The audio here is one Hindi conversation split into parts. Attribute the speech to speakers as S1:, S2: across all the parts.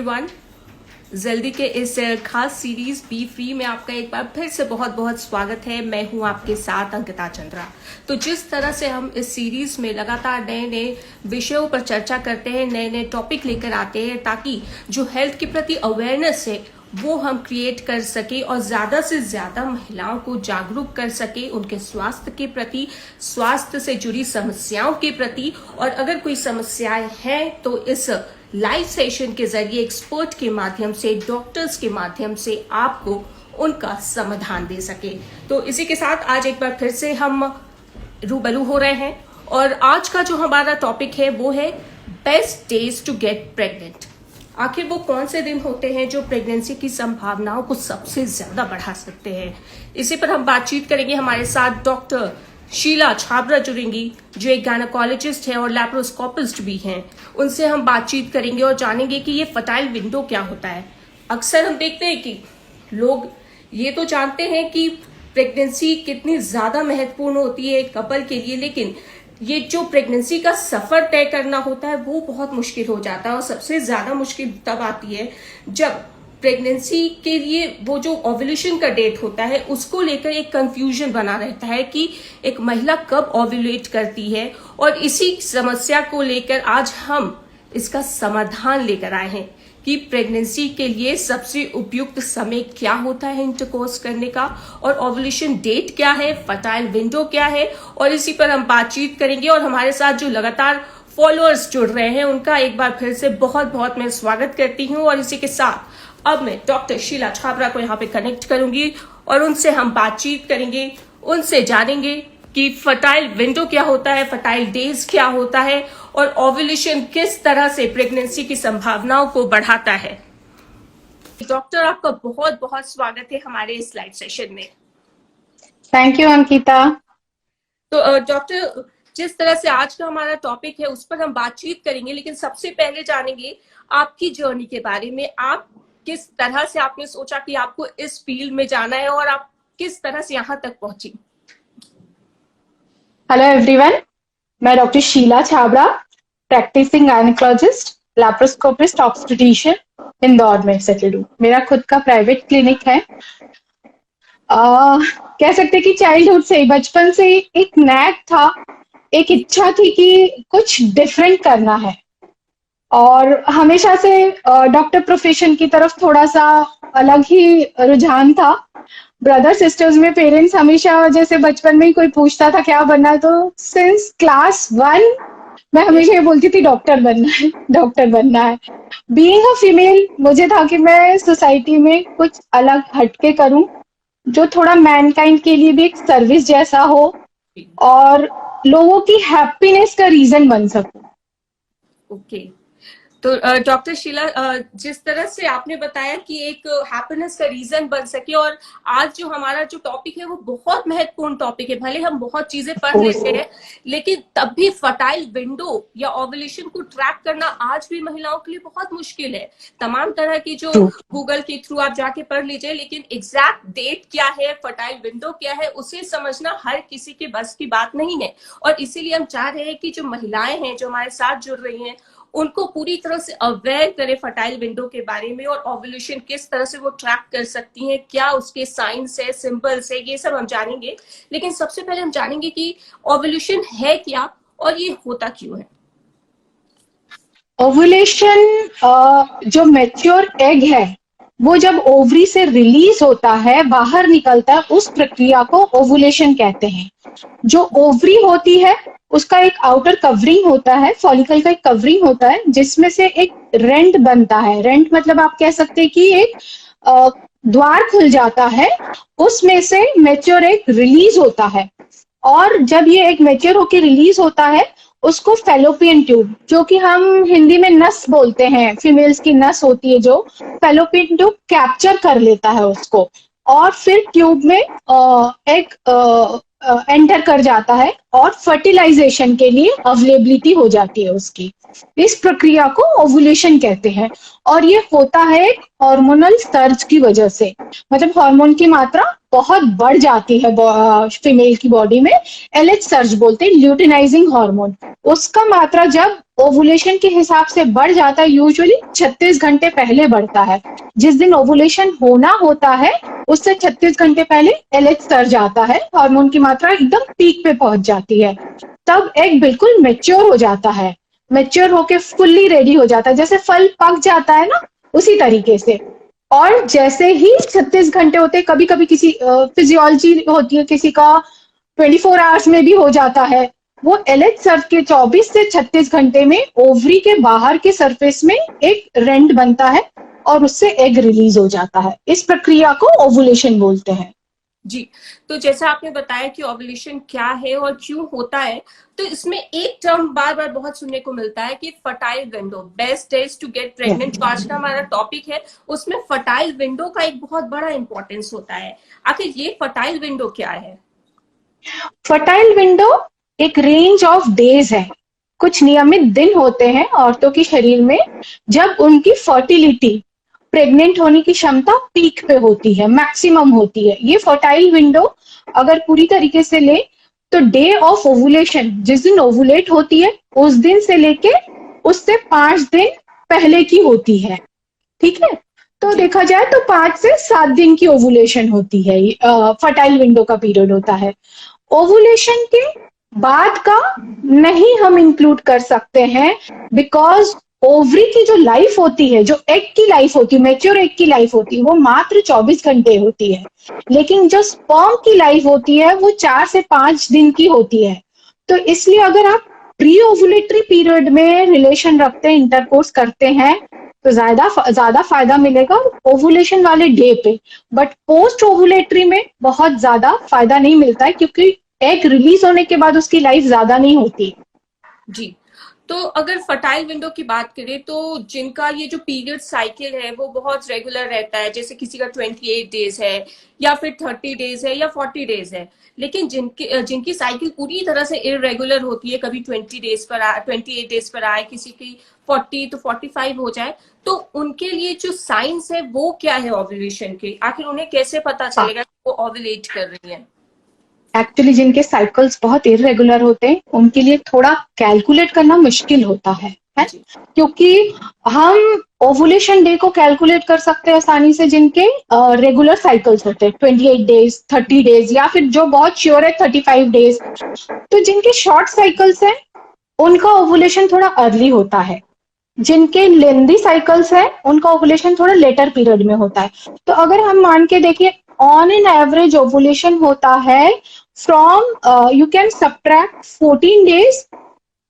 S1: एवरीवन, जल्दी के इस खास सीरीज बी फ्री में आपका एक बार फिर से बहुत बहुत स्वागत है। मैं हूं आपके साथ अंकिता चंद्रा। तो जिस तरह से हम इस सीरीज में लगातार नए नए विषयों पर चर्चा करते हैं, नए नए टॉपिक लेकर आते हैं, ताकि जो हेल्थ के प्रति अवेयरनेस है वो हम क्रिएट कर सके और ज्यादा से ज्यादा महिलाओं को जागरूक कर सके उनके स्वास्थ्य के प्रति, स्वास्थ्य से जुड़ी समस्याओं के प्रति। और अगर कोई समस्याएं हैं तो इस लाइव सेशन के जरिए एक्सपर्ट के माध्यम से, डॉक्टर्स के माध्यम से आपको उनका समाधान दे सके। तो इसी के साथ आज एक बार फिर से हम रूबरू हो रहे हैं और आज का जो हमारा टॉपिक है वो है best days to get pregnant. आखिर वो कौन से दिन होते हैं जो प्रेगनेंसी की संभावनाओं को सबसे ज्यादा बढ़ा सकते हैं। इसी पर हम बातचीत करेंगे। हमारे साथ डॉक्टर शीला छाबरा जुड़ेंगी जो एक गायनेकोलॉजिस्ट है और लैप्रोस्कोपिस्ट भी हैं। उनसे हम बातचीत करेंगे और जानेंगे कि ये फर्टाइल विंडो क्या होता है। अक्सर हम देखते हैं कि लोग ये तो जानते हैं कि प्रेगनेंसी कितनी ज्यादा महत्वपूर्ण होती है एक कपल के लिए, लेकिन ये जो प्रेगनेंसी का सफर तय करना होता है वो बहुत मुश्किल हो जाता है। और सबसे ज्यादा मुश्किल तब आती है जब प्रेगनेंसी के लिए वो जो ओव्यूलेशन का डेट होता है उसको लेकर एक कंफ्यूजन बना रहता है कि एक महिला कब ओव्यूलेट करती है। और इसी समस्या को लेकर आज हम इसका समाधान लेकर आए हैं कि प्रेगनेंसी के लिए सबसे उपयुक्त समय क्या होता है इंटरकोर्स करने का, और ओव्यूलेशन डेट क्या है, फर्टाइल विंडो क्या है, और इसी पर हम बातचीत करेंगे। और हमारे साथ जो लगातार फॉलोअर्स जुड़ रहे हैं उनका एक बार फिर से बहुत बहुत मैं स्वागत करती हूँ। और इसी के साथ अब मैं डॉक्टर शीला छाबरा को यहाँ पे कनेक्ट करूंगी और उनसे हम बातचीत करेंगे, उनसे जानेंगे कि फर्टाइल विंडो क्या होता है, फर्टाइल डेज क्या होता है, और ओव्यूलेशन किस तरह से प्रेगनेंसी की संभावनाओं को बढ़ाता है। डॉक्टर, आपका बहुत बहुत स्वागत है हमारे इस लाइव सेशन में।
S2: Thank you Ankita.
S1: तो डॉक्टर, जिस तरह से आज का हमारा टॉपिक है उस पर हम बातचीत करेंगे, लेकिन सबसे पहले जानेंगे आपकी जर्नी के बारे में। आप किस तरह से आपने सोचा कि आपको इस फील्ड में जाना है और आप किस तरह से यहाँ तक पहुंची।
S2: हेलो एवरीवन, मैं doctor Sheela Chhabra, practising gynaecologist, laparoscopist, obstetrician Indore में सेटल्ड हूँ। मेरा खुद का प्राइवेट क्लिनिक है। कह सकते कि चाइल्डहुड से, बचपन से एक नैक था, एक इच्छा थी कि कुछ डिफरेंट करना है, और हमेशा से डॉक्टर प्रोफेशन की तरफ थोड़ा सा अलग ही रुझान था। ब्रदर सिस्टर्स में पेरेंट्स हमेशा, जैसे बचपन में ही कोई पूछता था क्या बनना है, तो सिंस क्लास 1 मैं हमेशा ये बोलती थी डॉक्टर बनना है, डॉक्टर बनना है। बीइंग अ फीमेल, मुझे था कि मैं सोसाइटी में कुछ अलग हटके करूं जो थोड़ा मैनकाइंड के लिए भी एक सर्विस जैसा हो और लोगों की हैप्पीनेस का रीजन बन सकूं।
S1: ओके, तो डॉक्टर शीला, जिस तरह से आपने बताया कि एक हैप्पीनेस का रीजन बन सके, और आज जो हमारा जो टॉपिक है वो बहुत महत्वपूर्ण टॉपिक है। भले हम बहुत चीजें पढ़ लेते हैं, लेकिन तब भी फर्टाइल विंडो या ओव्यूलेशन को ट्रैक करना आज भी महिलाओं के लिए बहुत मुश्किल है। तमाम तरह की जो गूगल के थ्रू आप जाके पढ़ लीजिए, लेकिन एग्जैक्ट डेट क्या है, फर्टाइल विंडो क्या है, उसे समझना हर किसी के बस की बात नहीं है। और इसीलिए हम चाह रहे हैं कि जो महिलाएं हैं जो हमारे साथ जुड़ रही हैं उनको पूरी तरह से अवेयर करे फर्टाइल विंडो के बारे में, और ओव्यूलेशन किस तरह से वो ट्रैक कर सकती हैं, क्या उसके साइंस है, सिंबल्स है, ये सब हम जानेंगे। लेकिन सबसे पहले हम जानेंगे कि ओव्यूलेशन है क्या और ये होता क्यों है।
S2: ओव्यूलेशन जो मैच्योर एग है वो जब ओवरी से रिलीज होता है, बाहर निकलता है, उस प्रक्रिया को ओव्यूलेशन कहते हैं। जो ओवरी होती है उसका एक आउटर कवरिंग होता है, फॉलिकल का एक कवरिंग होता है, जिसमें से एक रेंट बनता है। रेंट मतलब आप कह सकते हैं कि एक द्वार खुल जाता है, उसमें से मैच्योर एग रिलीज होता है। और जब ये एक मैच्योर होकर रिलीज होता है उसको फैलोपियन ट्यूब, जो कि हम हिंदी में नस बोलते हैं, फीमेल्स की नस होती है, जो फैलोपियन ट्यूब कैप्चर कर लेता है उसको, और फिर ट्यूब में एक एंटर कर जाता है और फर्टिलाइजेशन के लिए अवेलेबिलिटी हो जाती है उसकी। इस प्रक्रिया को ओव्यूलेशन कहते हैं, और ये होता है हार्मोनल सर्ज की वजह से। मतलब हार्मोन की मात्रा बहुत बढ़ जाती है फीमेल की बॉडी में, एलएच सर्ज बोलते हैं, ल्यूटिनाइजिंग हार्मोन। उसका मात्रा जब ओवुलेशन के हिसाब से बढ़ जाता है, यूजुअली 36 घंटे पहले बढ़ता है। जिस दिन ओवुलेशन होना होता है उससे 36 घंटे पहले एलएच सर जाता है, हार्मोन की मात्रा एकदम पीक पे पहुंच जाती है। तब एग बिल्कुल मेच्योर हो जाता है, मेच्योर होके फुल्ली रेडी हो जाता है, जैसे फल पक जाता है ना, उसी तरीके से। और जैसे ही 36 घंटे होते, कभी कभी किसी फिजियोलॉजी होती है किसी का 24 आवर्स में भी हो जाता है, वो एलएच सर्व के 24 से 36 घंटे में ओवरी के बाहर के सरफेस में एक रेंट बनता है और उससे एग रिलीज हो जाता है। इस प्रक्रिया को ओवुलेशन बोलते हैं।
S1: जी, तो जैसा आपने बताया कि ओवुलेशन क्या है और क्यों होता है, तो इसमें एक टर्म बार बार बहुत सुनने को मिलता है कि fertile window, best days to get pregnant. जो आज का हमारा टॉपिक है उसमें फर्टाइल विंडो का एक बहुत बड़ा इंपॉर्टेंस होता है। आखिर ये फर्टाइल विंडो क्या है?
S2: फर्टाइल विंडो एक रेंज ऑफ डेज है, कुछ नियमित दिन होते हैं औरतों के शरीर में जब उनकी फर्टिलिटी, प्रेग्नेंट होने की क्षमता पीक पे होती है, मैक्सिमम होती है। ये फर्टाइल विंडो अगर पूरी तरीके से ले तो डे ऑफ ओवुलेशन, जिस दिन ओवुलेट होती है उस दिन से लेके उससे 5 दिन पहले की होती है। ठीक है, तो
S1: जी।
S2: देखा जाए तो 5 से 7 दिन की ओवुलेशन होती है, फर्टाइल विंडो का पीरियड होता है। ओवुलेशन के बाद का नहीं हम इंक्लूड कर सकते हैं, बिकॉज ओवरी की जो लाइफ होती है, जो एग की लाइफ होती है, मेच्योर एग की लाइफ होती है, वो मात्र 24 घंटे होती है। लेकिन जो स्पर्म की लाइफ होती है वो 4 से 5 दिन की होती है। तो इसलिए अगर आप प्री ओवुलेटरी पीरियड में रिलेशन रखते हैं, इंटरकोर्स करते हैं, तो ज्यादा फायदा मिलेगा ओवुलेशन वाले डे पे। बट पोस्ट ओवुलेटरी में बहुत ज्यादा फायदा नहीं मिलता है, क्योंकि एग रिलीज होने के बाद उसकी लाइफ ज्यादा नहीं होती।
S1: जी, तो अगर फर्टाइल विंडो की बात करें तो जिनका ये जो पीरियड साइकिल है वो बहुत रेगुलर रहता है, जैसे किसी का 28 डेज है या फिर 30 डेज है या 40 डेज है, लेकिन जिनकी साइकिल पूरी तरह से इरेगुलर होती है, कभी 28 डेज पर आए, किसी की 40 तो 45 हो जाए, तो उनके लिए जो साइंस है वो क्या है ओव्यूलेशन के? आखिर उन्हें कैसे पता चलेगा कि वो ओव्यूलेट कर रही है?
S2: एक्चुअली जिनके साइकिल्स बहुत इरेगुलर होते हैं उनके लिए थोड़ा कैलकुलेट करना मुश्किल होता है?
S1: जी।
S2: क्योंकि हम ओवुलेशन डे को कैलकुलेट कर सकते हैं आसानी से जिनके रेगुलर साइकिल्स होते हैं, 28 डेज, 30 डेज, या फिर जो बहुत श्योर है 35 डेज। तो जिनके शॉर्ट साइकिल्स हैं उनका ओवुलेशन थोड़ा अर्ली होता है, जिनके लेंदी साइकिल्स है उनका ओवुलेशन थोड़ा लेटर पीरियड में होता है। तो अगर हम मान के देखिए, ऑन एन एवरेज ओवुलेशन होता है from you can subtract 14 days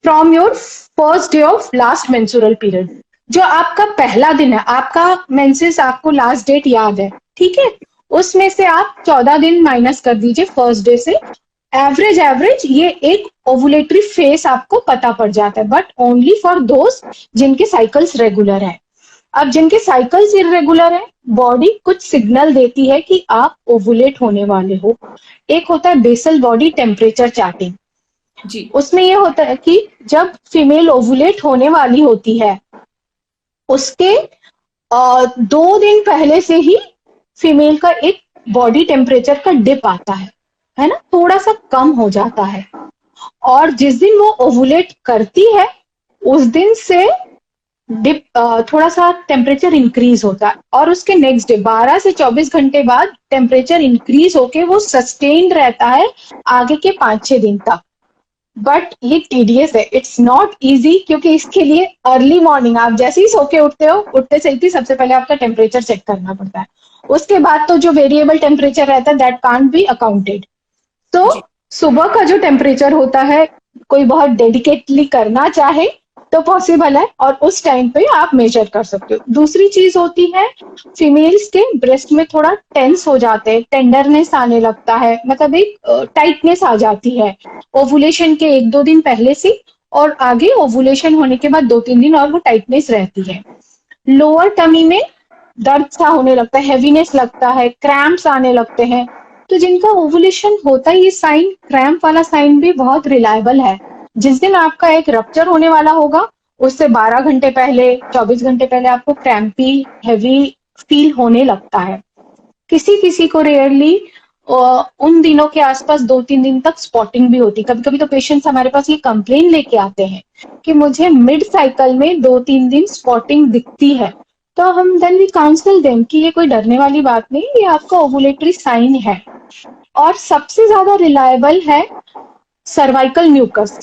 S2: from your first day of last menstrual period. जो आपका पहला दिन है, आपका मेंसेस, आपको लास्ट डेट याद है, ठीक है, उसमें से आप 14 दिन माइनस कर दीजिए फर्स्ट डे से। एवरेज ये एक ओवुलेटरी फेस आपको पता पड़ जाता है, बट ओनली फॉर दोस्त जिनके साइकिल्स रेगुलर है। अब जिनके साइकिल्स इरेगुलर है, बॉडी कुछ सिग्नल देती है कि आप ओवुलेट होने वाले हो। एक होता है बेसल बॉडी टेम्परेचर चार्टिंग।
S1: जी।
S2: उसमें ये होता है कि जब फीमेल ओवुलेट होने वाली होती है उसके 2 दिन पहले से ही फीमेल का एक बॉडी टेम्परेचर का डिप आता है ना, थोड़ा सा कम हो जाता है। और जिस दिन वो ओवुलेट करती है उस दिन से डिप, थोड़ा सा टेम्परेचर इंक्रीज होता है, और उसके नेक्स्ट डे 12 से 24 घंटे बाद टेम्परेचर इंक्रीज होके वो सस्टेन्ड रहता है आगे के 5-6 दिन तक। बट ये टीडियस है, इट्स नॉट इजी, क्योंकि इसके लिए अर्ली मॉर्निंग आप जैसे ही सो के उठते हो, उठते से ही सबसे पहले आपका टेम्परेचर चेक करना पड़ता है। उसके बाद तो जो वेरिएबल टेम्परेचर रहता है दैट कांट बी अकाउंटेड। तो सुबह का जो टेम्परेचर होता है, कोई बहुत डेडिकेटली करना चाहे तो पॉसिबल है, और उस टाइम पे आप मेजर कर सकते हो। दूसरी चीज होती है, फीमेल्स के ब्रेस्ट में थोड़ा टेंस हो जाते हैं, टेंडरनेस आने लगता है, मतलब एक टाइटनेस आ जाती है ओवुलेशन के 1-2 दिन पहले से, और आगे ओवुलेशन होने के बाद 2-3 दिन और वो टाइटनेस रहती है। लोअर टमी में दर्द सा होने लगता है, हेवीनेस लगता है, क्रैम्प्स आने लगते हैं। तो जिनका ओवुलेशन होता है, ये साइन, क्रैम्प वाला साइन भी बहुत रिलायबल है। जिस दिन आपका एक रप्चर होने वाला होगा उससे 12 घंटे पहले, 24 घंटे पहले आपको क्रैम्पी, हेवी फील होने लगता है। किसी किसी को रेयरली उन दिनों के आसपास 2-3 दिन तक स्पॉटिंग भी होती। कभी कभी तो पेशेंट्स हमारे पास ये कंप्लेन लेके आते हैं कि मुझे मिड साइकिल में 2-3 दिन स्पॉटिंग दिखती है। तो हम देन वी काउंसल देम कि ये कोई डरने वाली बात नहीं, ये आपका ओवुलेटरी साइन है। और सबसे ज्यादा रिलायबल है सर्वाइकल म्यूकस,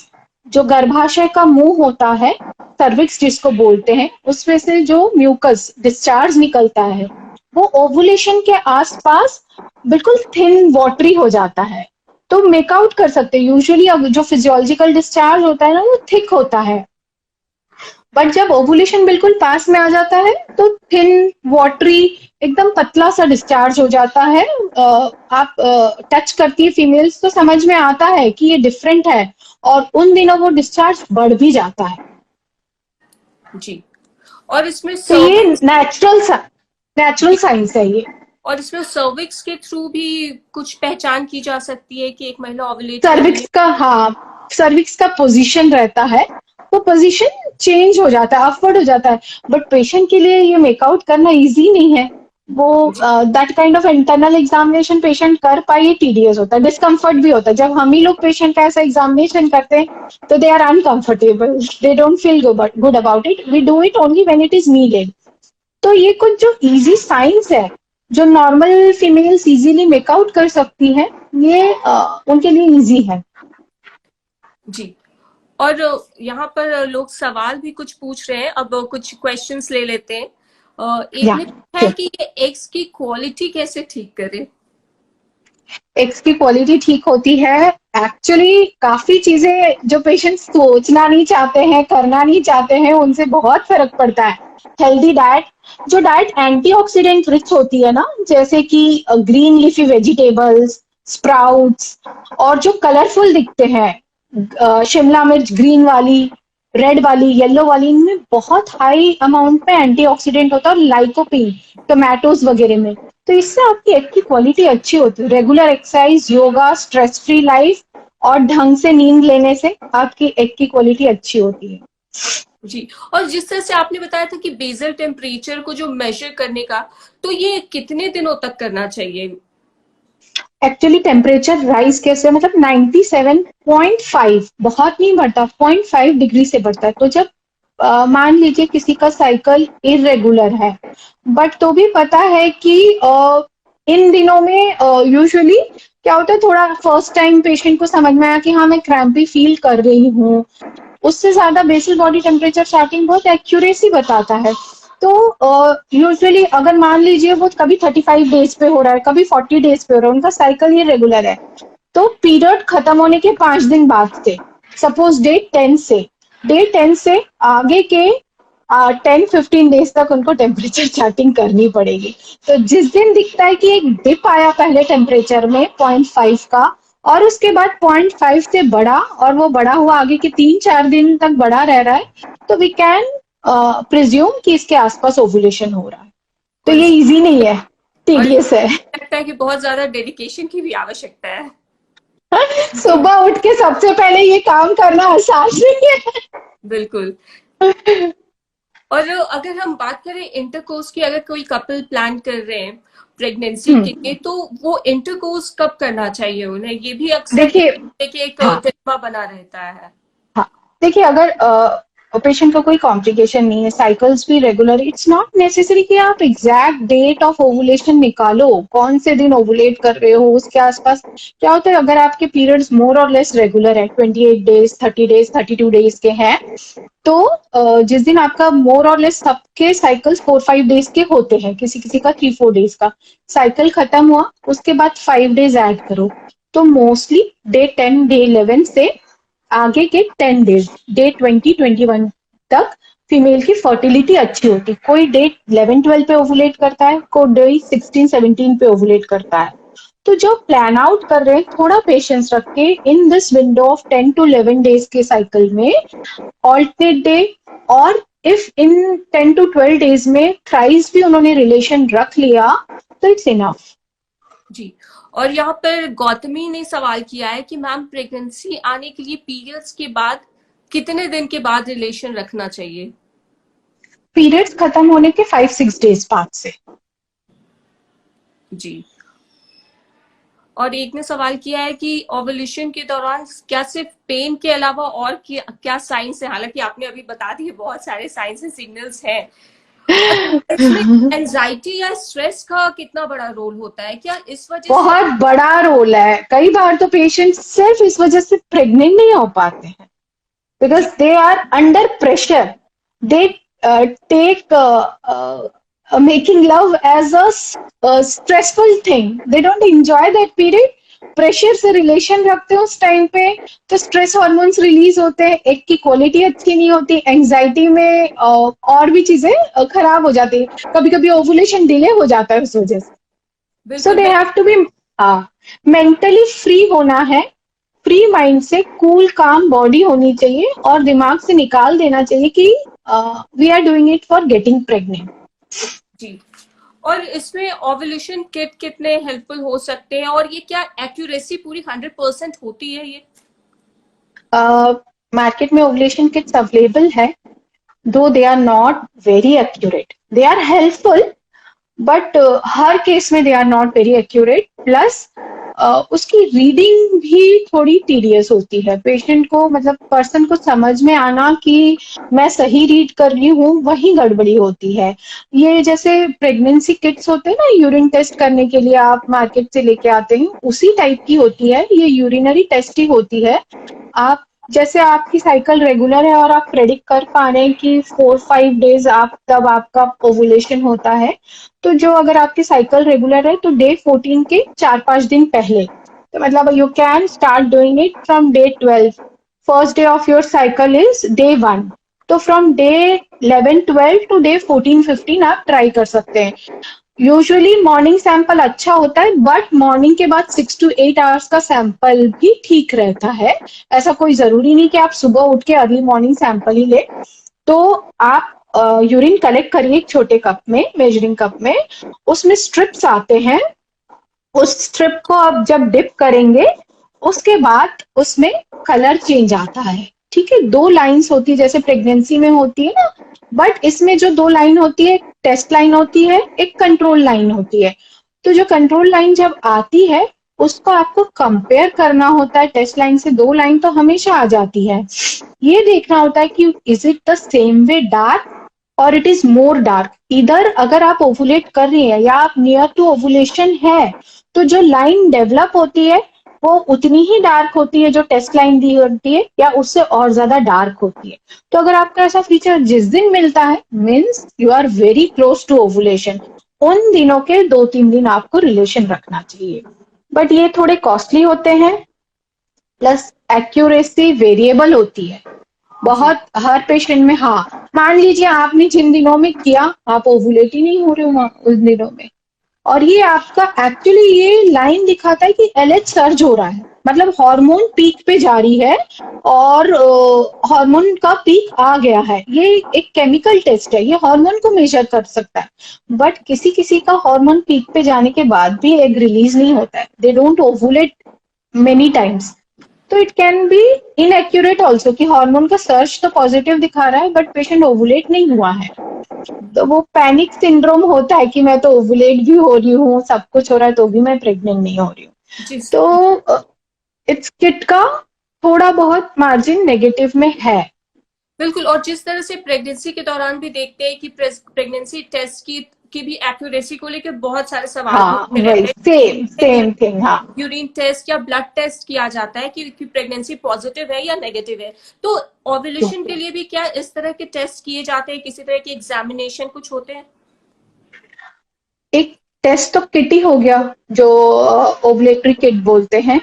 S2: जो गर्भाशय का मुंह होता है, सर्विक्स जिसको बोलते हैं, उसमें से जो म्यूकस डिस्चार्ज निकलता है वो ओवुलेशन के आसपास बिल्कुल थिन वाटरी हो जाता है। तो मेकआउट कर सकते हैं। यूजुअली अब जो फिजियोलॉजिकल डिस्चार्ज होता है ना वो थिक होता है, बट जब ओवुलेशन बिल्कुल पास में आ जाता है तो थिन वाटरी एकदम पतला सा डिस्चार्ज हो जाता है। आप टच करती है फीमेल्स तो समझ में आता है कि ये डिफरेंट है, और उन दिनों वो डिस्चार्ज बढ़ भी जाता है।
S1: जी। और इसमें
S2: तो ये
S1: सर्विक्स
S2: नेचुरल
S1: जी,
S2: साइंस है ये।
S1: और इसमें सर्विक्स के थ्रू भी कुछ पहचान की जा सकती है कि एक महिला ओवुलेट कर रही
S2: सर्विक्स
S1: है।
S2: का, हाँ, सर्विक्स का पोजीशन रहता है, वो पोजीशन चेंज हो जाता है, अपवर्ड हो जाता है। बट पेशेंट के लिए ये मेकआउट करना इजी नहीं है। वो
S1: जी,
S2: that kind of internal examination patient कर पाए, ये टीडियस होता है, डिस्कम्फर्ट भी होता है। जब हम ही लोग पेशेंट का ऐसा एग्जामिनेशन करते हैं तो they are uncomfortable, they don't feel good about it. We do it only when it is needed. तो ये कुछ जो इजी साइंस है, जो नॉर्मल फीमेल्स इजीली मेकआउट कर सकती हैं, ये उनके लिए इजी है।
S1: जी। और यहाँ पर लोग सवाल भी कुछ पूछ रहे हैं, अब कुछ क्वेश्चंस ले लेते हैं। एक
S2: या
S1: ने पूछा है
S2: sure.
S1: कि ये एग्स की क्वालिटी कैसे ठीक करें।
S2: एग्स की क्वालिटी ठीक होती है, एक्चुअली काफी चीजें जो पेशेंट सोचना नहीं चाहते हैं, करना नहीं चाहते हैं, उनसे बहुत फर्क पड़ता है। हेल्दी डाइट, जो डाइट एंटीऑक्सीडेंट रिच होती है ना, जैसे कि ग्रीन लीफी वेजिटेबल्स, स्प्राउट्स, और जो कलरफुल दिखते हैं, शिमला मिर्च ग्रीन वाली, रेड वाली, येलो वाली, इनमें बहुत हाई अमाउंट में एंटीऑक्सीडेंट होता है, और लाइकोपीन टोमेटोज वगैरह में। तो इससे आपकी एग की क्वालिटी अच्छी होती है। Regular exercise, yoga, stress free life और ढंग से नींद लेने से आपकी एग की क्वालिटी अच्छी होती है।
S1: जी। और जिस तरह से आपने बताया था कि बेसल टेम्परेचर को जो मेजर करने का, तो ये कितने दिनों तक करना चाहिए।
S2: एक्चुअली टेम्परेचर राइज कैसे, मतलब 97.5, बहुत नहीं बढ़ता, 0.5 डिग्री से बढ़ता है। तो जब मान लीजिए किसी का साइकिल इरेगुलर है, बट तो भी पता है कि इन दिनों में यूजुअली क्या होता है, थोड़ा फर्स्ट टाइम पेशेंट को समझ में आया कि हाँ मैं क्रैम्पी फील कर रही हूँ, उससे ज्यादा बेसिल बॉडी टेम्परेचर चार्टिंग बहुत एक्यूरेसी बताता है। तो यूजुअली अगर मान लीजिए वो कभी 35 डेज पे हो रहा है, कभी 40 डेज पे हो रहा है, उनका साइकिल ये रेगुलर है, तो पीरियड खत्म होने के 5 दिन बाद से, सपोज डे 10 से आगे के 10-15 डेज तक उनको टेम्परेचर चार्टिंग करनी पड़ेगी। तो जिस दिन दिखता है कि एक डिप आया पहले टेम्परेचर में 0.5 का, और उसके बाद 0.5 से बढ़ा, और वो बढ़ा हुआ आगे के 3-4 दिन तक बढ़ा रह रहा है, तो वी कैन प्रिज्यूम कि इसके आसपास ओवुलेशन हो रहा है। तो
S1: और
S2: ये इजी नहीं है,
S1: और ये
S2: टीडियस है।
S1: लगता है कि बहुत ज्यादा डेडिकेशन की भी आवश्यकता है।
S2: सुबह उठ के सबसे पहले ये काम करना आसान नहीं है।
S1: बिल्कुल। और अगर हम बात करें इंटरकोर्स की, अगर कोई कपल प्लान कर रहे हैं प्रेगनेंसी के लिए, तो वो इंटरकोर्स कब करना चाहिए उन्हें, ये भी अक्सर
S2: देखिए,
S1: देखिए एक
S2: हाँ,
S1: दिलेमा बना रहता है।
S2: हाँ, देखिए, अगर पेशेंट को कोई कॉम्प्लिकेशन नहीं है, साइकिल्स भी रेगुलर, इट्स नॉट नेसेसरी कि आप एग्जैक्ट डेट ऑफ ओवुलेशन निकालो, कौन से दिन ओवुलेट कर रहे हो उसके आसपास। क्या होता है, अगर आपके पीरियड्स मोर और लेस रेगुलर है, 28 डेज, 30 डेज, 32 डेज के हैं, तो जिस दिन आपका मोर और लेस सबके साइकिल्स 4-5 डेज के होते हैं, किसी किसी का 3-4 डेज का साइकिल खत्म हुआ, उसके बाद 5 डेज ऐड करो, तो मोस्टली डे 10, डे 11 से आगे के 10 डेज, डे 20-21 तक फीमेल की फर्टिलिटी अच्छी होती। कोई डे 11-12 पे ओवुलेट करता है, कोई डे 16-17 पे ओवुलेट करता है। तो जो प्लान आउट कर रहे हैं, थोड़ा पेशेंस रख के in this window of 10-11 days के साइकिल में ऑल्टरनेट डे, और इफ इन 10-12 डेज में थ्राइस भी उन्होंने रिलेशन रख लिया तो इट्स इनफ।
S1: जी। और यहाँ पर गौतमी ने सवाल किया है कि मैम प्रेगनेंसी आने के लिए पीरियड्स के बाद कितने दिन के बाद रिलेशन रखना चाहिए।
S2: पीरियड्स खत्म होने के 5-6 डेज बाद से।
S1: जी। और एक ने सवाल किया है कि ओवुलेशन के दौरान क्या सिर्फ पेन के अलावा और क्या साइंस है? हालांकि आपने अभी बता दिए बहुत सारे साइंस एंड सिग्नल्स हैं। और इसमें एंजाइटी या स्ट्रेस का कितना बड़ा रोल होता है? क्या इस वजह से?
S2: बहुत बड़ा रोल है। कई बार तो पेशेंट सिर्फ इस वजह से प्रेग्नेंट नहीं हो पाते हैं, because
S1: जी
S2: they are under pressure. They take making love as a stressful thing. They don't enjoy that period. Pressure से रिलेशन रखते हैं उस टाइम पे, तो स्ट्रेस हार्मोन्स रिलीज होते हैं, एक की क्वालिटी अच्छी नहीं होती, एंजाइटी में और भी चीजें खराब हो जाती है, कभी कभी ओवुलेशन डिले हो जाता है उस वजह से। सो
S1: बिल्कुल।
S2: They have to be mentally free होना है, फ्री माइंड से कूल काम बॉडी होनी चाहिए, और दिमाग से निकाल देना चाहिए कि we are doing it for getting pregnant.
S1: जी। और इसमें ओवुलेशन किट कितने हेल्पफुल हो सकते हैं, और ये क्या एक्यूरेसी पूरी 100% होती है ये?
S2: मार्केट में ओवुलेशन किट्स अवेलेबल है, though they are not very accurate, they are helpful, but हर केस में they are not very accurate. Plus उसकी रीडिंग भी थोड़ी टीडियस होती है, पेशेंट को मतलब पर्सन को समझ में आना कि मैं सही रीड कर रही हूँ, वही गड़बड़ी होती है। ये जैसे प्रेगनेंसी किट्स होते हैं ना, यूरिन टेस्ट करने के लिए आप मार्केट से लेके आते हैं, उसी टाइप की होती है ये, यूरिनरी टेस्ट ही होती है। आप जैसे आपकी साइकिल रेगुलर है और आप प्रेडिक्ट कर पा रहे हैं कि 4-5 डेज आप तब आपका ओवुलेशन होता है, तो जो अगर आपकी साइकिल रेगुलर है तो डे 14 के 4-5 दिन पहले, तो मतलब you can start doing it from day 12। First day of your cycle is day 1, तो फ्रॉम डे 11-12 टू डे 14-15 आप ट्राई कर सकते हैं। यूजुअली मॉर्निंग सैंपल अच्छा होता है, बट मॉर्निंग के बाद 6 to 8 आवर्स का सैंपल भी ठीक रहता है। ऐसा कोई जरूरी नहीं कि आप सुबह उठ के अर्ली मॉर्निंग सैंपल ही ले। तो आप यूरिन कलेक्ट करिए एक छोटे कप में, मेजरिंग कप में, उसमें स्ट्रिप्स आते हैं, उस स्ट्रिप को आप जब डिप करेंगे उसके बाद उसमें कलर चेंज आता है। ठीक है, 2 लाइंस होती है जैसे प्रेगनेंसी में होती है ना, बट इसमें जो 2 लाइन होती है, एक टेस्ट लाइन होती है, एक कंट्रोल लाइन होती है। तो जो कंट्रोल लाइन जब आती है उसको आपको कंपेयर करना होता है टेस्ट लाइन से, 2 लाइन तो हमेशा आ जाती है। ये देखना होता है कि is it the same way dark और इट इज मोर डार्क। इधर अगर आप ओवुलेट कर रही है या आप नियर टू ओवुलेशन है, तो जो लाइन डेवलप होती है वो उतनी ही डार्क होती है जो टेस्ट लाइन दी होती है, या उससे और ज्यादा डार्क होती है। तो अगर आपका ऐसा फीचर जिस दिन मिलता है, means you are very close to ovulation, उन दिनों के 2-3 दिन आपको रिलेशन रखना चाहिए। बट ये थोड़े कॉस्टली होते हैं, प्लस एक्यूरेसी वेरिएबल होती है बहुत हर पेशेंट में। हाँ, मान लीजिए आपने जिन दिनों में किया आप ओवुलेट ही नहीं हो रहे हो उस दिनों में, और ये आपका एक्चुअली ये लाइन दिखाता है कि एलएच सर्ज हो रहा है, मतलब हार्मोन पीक पे जा रही है, और हार्मोन का पीक आ गया है। ये एक केमिकल टेस्ट है, ये हार्मोन को मेजर कर सकता है। बट किसी किसी का हार्मोन पीक पे जाने के बाद भी एग रिलीज नहीं होता है, they don't ovulate many times, तो it can be inaccurate also कि हार्मोन का सर्च तो पॉजिटिव दिखा रहा है बट पेशेंट ओवुलेट नहीं हुआ है। तो वो पैनिक सिंड्रोम होता है कि मैं तो ओवुलेट भी हो रही हूँ, सब कुछ हो रहा है, तो भी मैं प्रेग्नेंट नहीं हो रही हूँ।
S1: जी
S2: तो इट्स किट का थोड़ा बहुत मार्जिन नेगेटिव में है।
S1: बिल्कुल। और जिस तरह से प्रेगनेंसी के दौरान भी देखते हैं कि प्रेगनेंसी टेस्ट की भी एक्यूरेसी को लेकर बहुत सारे सवाल
S2: हाँ,
S1: उठते
S2: वही
S1: रहते
S2: सेम थिंग। हाँ,
S1: यूरिन टेस्ट या ब्लड टेस्ट किया जाता है कि प्रेगनेंसी पॉजिटिव है या नेगेटिव है। तो ओवुलेशन के लिए भी क्या इस तरह के टेस्ट किए जाते हैं? किसी तरह के एग्जामिनेशन कुछ होते हैं?
S2: एक टेस्ट तो किट ही हो गया जो ओवुलेटरी किट बोलते हैं,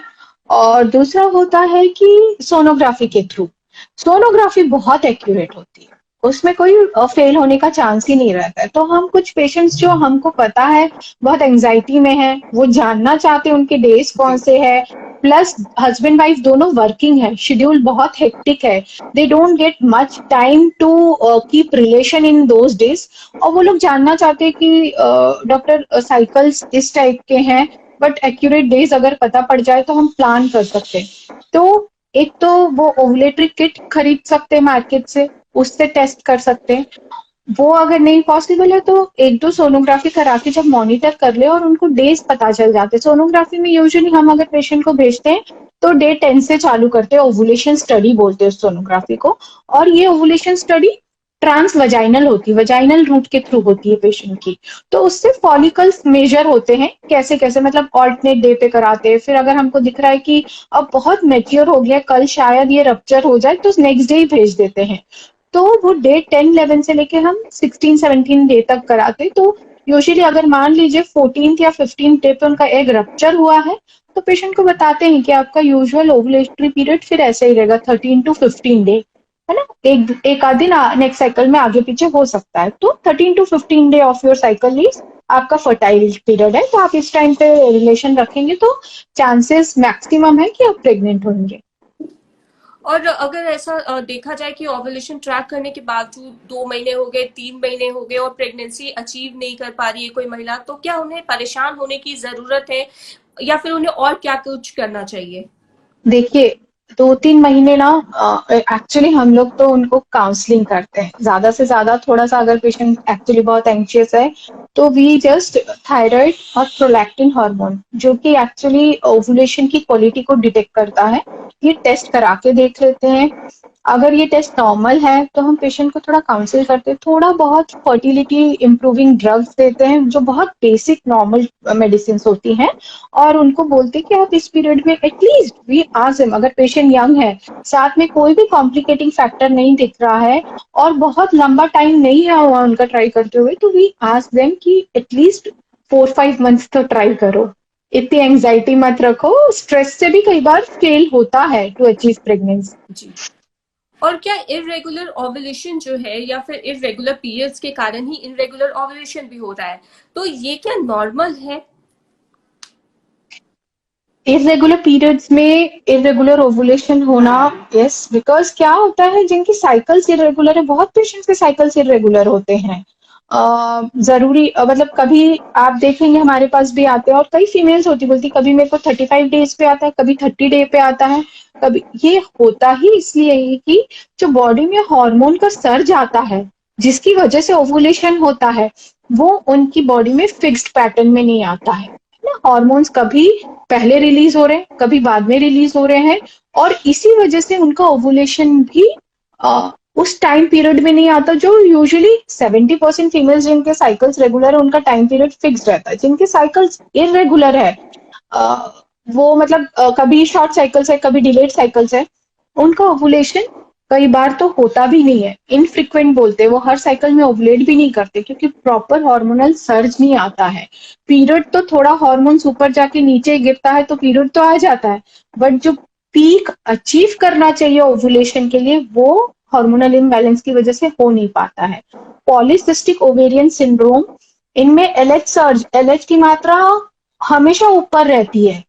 S2: और दूसरा होता है कि सोनोग्राफी के थ्रू। सोनोग्राफी बहुत एक्यूरेट होती है, उसमें कोई फेल होने का चांस ही नहीं रहता है। तो हम कुछ पेशेंट्स जो हमको पता है बहुत एंजाइटी में है, वो जानना चाहते हैं उनके डेज कौन से है, प्लस हस्बैंड वाइफ दोनों वर्किंग है, शेड्यूल बहुत हेक्टिक है, they don't get much time to keep relation in those days, और वो लोग जानना चाहते हैं कि डॉक्टर साइकिल्स इस टाइप के हैं, बट एक्यूरेट डेज अगर पता पड़ जाए तो हम प्लान कर सकते हैं। तो एक तो वो ओवुलेटरी किट खरीद सकते हैं मार्केट से, उससे टेस्ट कर सकते हैं। वो अगर नहीं पॉसिबल है तो एक दो सोनोग्राफी करा के जब मॉनिटर कर ले और उनको डेज पता चल जाते, सोनोग्राफी में यूजुअली हम अगर पेशेंट को भेजते हैं तो डे 10 से चालू करते हैं, ओवुलेशन स्टडी बोलते हैं उस सोनोग्राफी को। और ये ओवुलेशन स्टडी ट्रांस वजाइनल होती है, वजाइनल रूट के थ्रू होती है पेशेंट की। तो उससे फॉलिकल्स मेजर होते हैं कैसे कैसे, मतलब ऑल्टरनेट डे पे कराते हैं। फिर अगर हमको दिख रहा है कि अब बहुत मेच्योर हो गया, कल शायद ये रप्चर हो जाए, तो नेक्स्ट डे ही भेज देते हैं। तो वो डे 10-11 से लेके हम 16-17 डे तक कराते। तो यूजुअली अगर मान लीजिए 14th या 15th डे पे उनका एग रप्चर हुआ है, तो पेशेंट को बताते हैं कि आपका यूजुअल ओवुलेटरी पीरियड फिर ऐसे ही रहेगा 13 to 15 डे, है ना। एक आध दिन नेक्स्ट साइकिल में आगे पीछे हो सकता है। तो 13 to 15 day of your cycle is आपका फर्टाइल पीरियड है। तो आप इस टाइम पे रिलेशन रखेंगे तो चांसेस मैक्सिमम है कि आप प्रेग्नेंट होंगे।
S1: और अगर ऐसा देखा जाए कि ओवुलेशन ट्रैक करने के बावजूद 2 महीने हो गए, 3 महीने हो गए और प्रेगनेंसी अचीव नहीं कर पा रही है कोई महिला, तो क्या उन्हें परेशान होने की जरूरत है या फिर उन्हें और क्या कुछ करना चाहिए?
S2: देखिए, 2-3 महीने ना एक्चुअली हम लोग तो उनको काउंसलिंग करते हैं ज्यादा से ज्यादा। थोड़ा सा अगर पेशेंट एक्चुअली बहुत एंशियस है तो वी जस्ट थायराइड और प्रोलैक्टिन हार्मोन, जो कि एक्चुअली ओवुलेशन की क्वालिटी को डिटेक्ट करता है, ये टेस्ट करा के देख लेते हैं। अगर ये टेस्ट नॉर्मल है तो हम पेशेंट को थोड़ा काउंसिल करते हैं, थोड़ा बहुत फर्टिलिटी इंप्रूविंग ड्रग्स देते हैं जो बहुत बेसिक नॉर्मल मेडिसिन होती हैं, और उनको बोलते हैं कि आप इस पीरियड में एटलीस्ट वी आस्क हिम, अगर पेशेंट यंग है, साथ में कोई भी कॉम्प्लिकेटिंग फैक्टर नहीं दिख रहा है और बहुत लंबा टाइम नहीं है हुआ उनका ट्राई करते हुए, तो वी आस्क देम कि एटलीस्ट 4-5 मंथ्स तो ट्राई करो, इतनी एंजाइटी मत रखो, स्ट्रेस से भी कई बार फेल होता है टू अचीव प्रेगनेंसी।
S1: जी। और क्या इरेगुलर ओवुलेशन जो है या फिर इरेगुलर पीरियड्स के कारण ही इरेगुलर ओवुलेशन भी हो रहा है, तो ये क्या नॉर्मल है?
S2: इरेगुलर पीरियड्स में इरेगुलर ओवुलेशन होना, यस, बिकॉज क्या होता है जिनकी साइकिल्स इरेगुलर है, बहुत पेशेंट्स के साइकिल्स इरेगुलर होते हैं। जरूरी मतलब कभी आप देखेंगे हमारे पास भी आते हैं और कई फीमेल्स होती बोलती कभी मेरे को 35 डेज पे आता है, कभी 30 डे पे आता है, कभी। ये होता ही इसलिए है कि जो बॉडी में हार्मोन का सर्ज आता है जिसकी वजह से ओवुलेशन होता है, वो उनकी बॉडी में फिक्स्ड पैटर्न में नहीं आता है ना। हॉर्मोन्स कभी पहले रिलीज हो रहे हैं, कभी बाद में रिलीज हो रहे हैं, और इसी वजह से उनका ओवुलेशन भी उस टाइम पीरियड में नहीं आता जो यूजुअली 70% फीमेल्स जिनके साइकिल्स रेगुलर है उनका टाइम पीरियड फिक्स रहता है। जिनके साइकिल्स इरेगुलर है, अ, वो मतलब कभी शॉर्ट साइकिल्स है, कभी डिलेड साइकिल्स है, उनका ओवुलेशन कई बार तो होता भी नहीं है, इनफ्रिक्वेंट बोलते हैं, वो हर साइकिल में ओवुलेट भी नहीं करते क्योंकि प्रॉपर हार्मोनल सर्ज नहीं आता है। पीरियड तो थोड़ा हार्मोन्स ऊपर जाके नीचे गिरता है तो पीरियड तो आ जाता है, बट जो पीक अचीव करना चाहिए ओवुलेशन के लिए वो हार्मोनल इम्बैलेंस की वजह से हो नहीं पाता है। पॉलीसिस्टिक ओवेरियन सिंड्रोम, इनमें एलएच सर्ज, एलएच की मात्रा हमेशा ऊपर रहती है,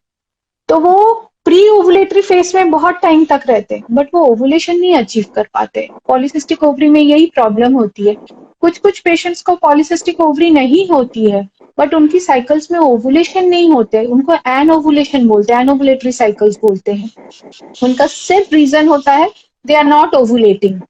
S2: तो वो प्री ओवुलेटरी फेज में बहुत टाइम तक रहते हैं बट वो ओवुलेशन नहीं अचीव कर पाते। पॉलीसिस्टिक ओवरी में यही प्रॉब्लम होती है। कुछ कुछ पेशेंट्स को पॉलीसिस्टिक ओवरी नहीं होती है बट उनकी साइकिल्स में ओवुलेशन नहीं होते, उनको एन ओवुलेशन बोलते हैं, एन ओवुलेटरी साइकिल्स बोलते हैं। उनका सिर्फ रीजन होता है दे आर नॉट ओवुलेटिंग,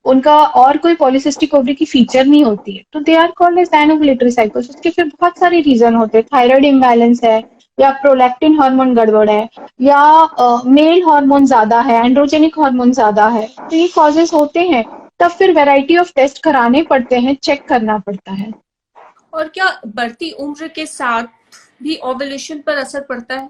S2: उनका और कोई पॉलीसिस्टिक ओवरी की फीचर नहीं होती है, तो they are called as anovulatory cycles. उसके फिर बहुत सारे रीजन होते हैं, थायराइड इम्बैलेंस है, या प्रोलैक्टिन हार्मोन गड़बड़ है, या मेल हार्मोन ज्यादा है, एंड्रोजेनिक हार्मोन ज्यादा है, तो ये कॉजेस होते हैं। तब फिर वैरायटी ऑफ टेस्ट कराने पड़ते हैं, चेक करना पड़ता है।
S1: और क्या बढ़ती उम्र के साथ भी ओवुलेशन पर असर पड़ता है?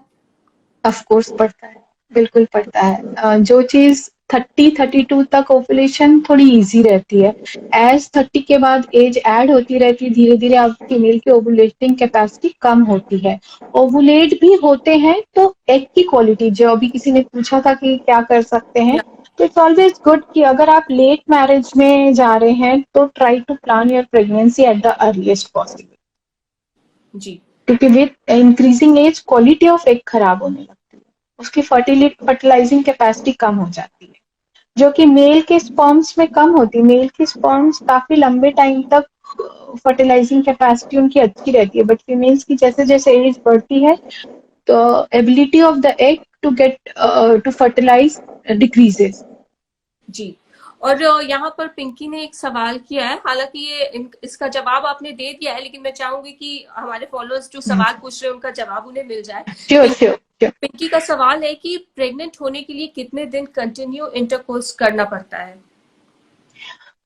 S2: ऑफ कोर्स पड़ता है, बिल्कुल पड़ता है। जो चीज 30-32 तक ओवुलेशन थोड़ी इजी रहती है, एज 30 के बाद एज ऐड होती रहती है, धीरे धीरे आप फीमेल की ओवुलेटिंग कैपेसिटी कम होती है। ओवुलेट भी होते हैं तो एग की क्वालिटी, जो अभी किसी ने पूछा था कि क्या कर सकते हैं, तो इट्स ऑलवेज गुड कि अगर आप लेट मैरिज में जा रहे हैं तो try to plan your pregnancy at the earliest possible,
S1: जी।
S2: क्योंकि with increasing age quality of egg खराब होने लगती है, उसकी फर्टिलाइजिंग कैपेसिटी कम हो जाती है, जो कि मेल के स्पर्म्स में कम होती है। मेल के स्पर्म्स काफी लंबे टाइम तक फर्टिलाइजिंग कैपेसिटी उनकी अच्छी रहती है, बट फीमेल्स की जैसे जैसे एज बढ़ती है तो ability of the egg to get to fertilise decreases.
S1: जी। और यहाँ पर पिंकी ने एक सवाल किया है, हालांकि इसका जवाब आपने दे दिया है, लेकिन मैं चाहूंगी कि हमारे फॉलोअर्स जो सवाल पूछ रहे हैं उनका जवाब उन्हें मिल जाए।
S2: Sure sure sure.
S1: पिंकी का सवाल है कि प्रेग्नेंट होने के लिए कितने दिन कंटिन्यू इंटरकोर्स करना पड़ता है?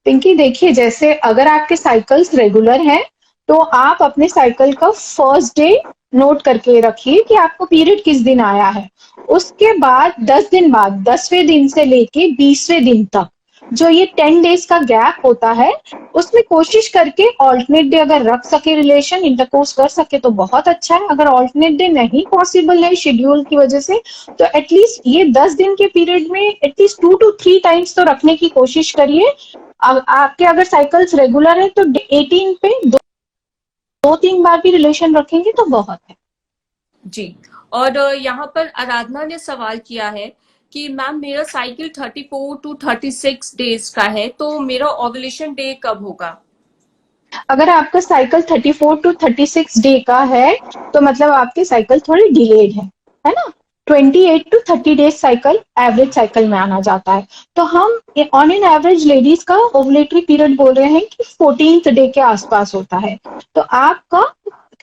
S2: पिंकी देखिए, जैसे अगर आपके साइकिल्स रेगुलर हैं तो आप अपने साइकिल का फर्स्ट डे नोट करके रखिए कि आपको पीरियड किस दिन आया है। उसके बाद 10 दिन बाद 10वें दिन से लेके 20वें दिन तक जो ये 10 डेज का गैप होता है, उसमें कोशिश करके ऑल्टरनेट डे अगर रख सके, रिलेशन इंटरकोर्स कर सके तो बहुत अच्छा है। अगर ऑल्टरनेट डे नहीं पॉसिबल है शेड्यूल की वजह से, तो एटलीस्ट ये 10 दिन के पीरियड में एटलीस्ट 2 to 3 टाइम्स तो रखने की कोशिश करिए। आपके अगर साइकिल्स रेगुलर है तो 18 पे 2-3 बार भी रिलेशन रखेंगे तो बहुत है।
S1: जी। और यहाँ पर आराधना ने सवाल किया है कि मैम मेरा साइकिल 34 to 36 डेज का है, तो मेरा ओव्यूलेशन डे कब होगा?
S2: अगर आपका साइकिल 34 to 36 डे का है तो मतलब आपकी साइकिल थोड़ी डिलेड है ना। 28 to 30 days cycle average cycle में आना जाता है। तो हम ऑन एन एवरेज लेडीज का ओवुलेटरी पीरियड बोल रहे हैं कि 14th डे के आसपास होता है। तो आपका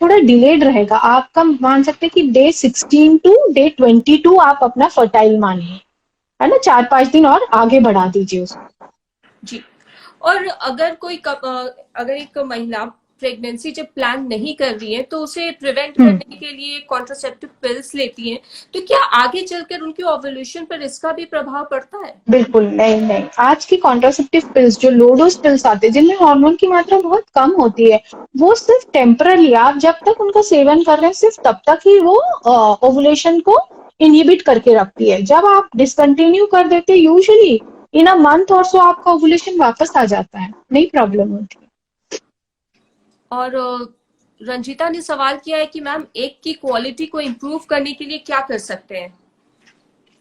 S2: थोड़ा डिलेड रहेगा, आपका मान सकते हैं कि डे 16 टू डे 22 आप अपना फर्टाइल मानिए, है ना। 4-5 दिन और आगे बढ़ा दीजिए उसको।
S1: जी। और अगर अगर एक महिला प्रेगनेंसी जब प्लान नहीं कर रही है तो उसे प्रिवेंट करने के लिए कॉन्ट्रासेप्टिव पिल्स लेती है, तो क्या आगे चलकर उनके ओव्यूलेशन पर इसका भी प्रभाव पड़ता है?
S2: बिल्कुल नहीं नहीं, आज की कॉन्ट्रासेप्टिव पिल्स जो लो डोज पिल्स आते हैं जिनमें हार्मोन की मात्रा बहुत कम होती है, वो सिर्फ टेम्पररी, आप जब तक उनका सेवन कर रहे हैं सिर्फ तब तक ही वो ओवुलेशन को इनहिबिट करके रखती है। जब आप डिसकंटिन्यू कर देते यूजुअली इन अ मंथ और सो आपका ओवुलेशन वापस आ जाता है, नहीं प्रॉब्लम होती।
S1: और रंजिता ने सवाल किया है कि मैम एग की क्वालिटी को इम्प्रूव करने के लिए क्या कर सकते हैं?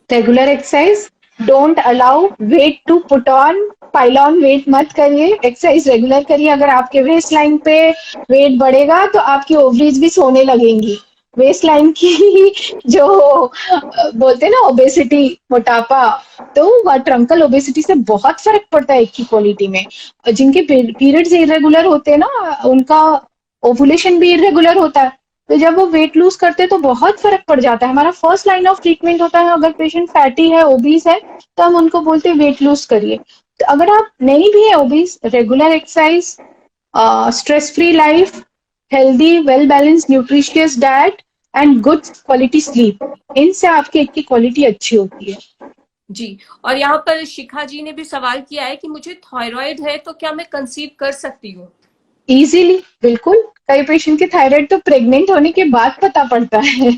S2: Regular exercise, don't allow weight to put on, pile on weight मत करिए, एक्सरसाइज रेगुलर करिए। अगर आपके वेस्ट लाइन पे वेट बढ़ेगा तो आपकी ओवरीज भी सोने लगेंगी। वेस्ट लाइन की जो बोलते हैं ना ओबेसिटी, मोटापा, तो वह ट्रंकल ओबेसिटी से बहुत फर्क पड़ता है की क्वालिटी में। जिनके पीरियड्स इरेगुलर होते हैं ना, उनका ओवुलेशन भी इरेगुलर होता है, तो जब वो वेट लूज करते हैं तो बहुत फर्क पड़ जाता है। हमारा फर्स्ट लाइन ऑफ ट्रीटमेंट होता है, अगर पेशेंट फैटी है, ओबीस है, तो हम उनको बोलते हैं वेट लूज करिए। तो अगर आप नहीं भी है obese, regular exercise, stress free life, healthy well balanced nutritious diet and good quality sleep, इनसे आपकी एक की क्वालिटी अच्छी होती है।
S1: जी। और यहाँ पर शिखा जी ने भी सवाल किया है कि मुझे थायराइड है तो क्या मैं कंसीव कर सकती हूँ?
S2: इजीली, बिल्कुल। कई पेशेंट के थायराइड तो प्रेग्नेंट होने के बाद पता पड़ता है।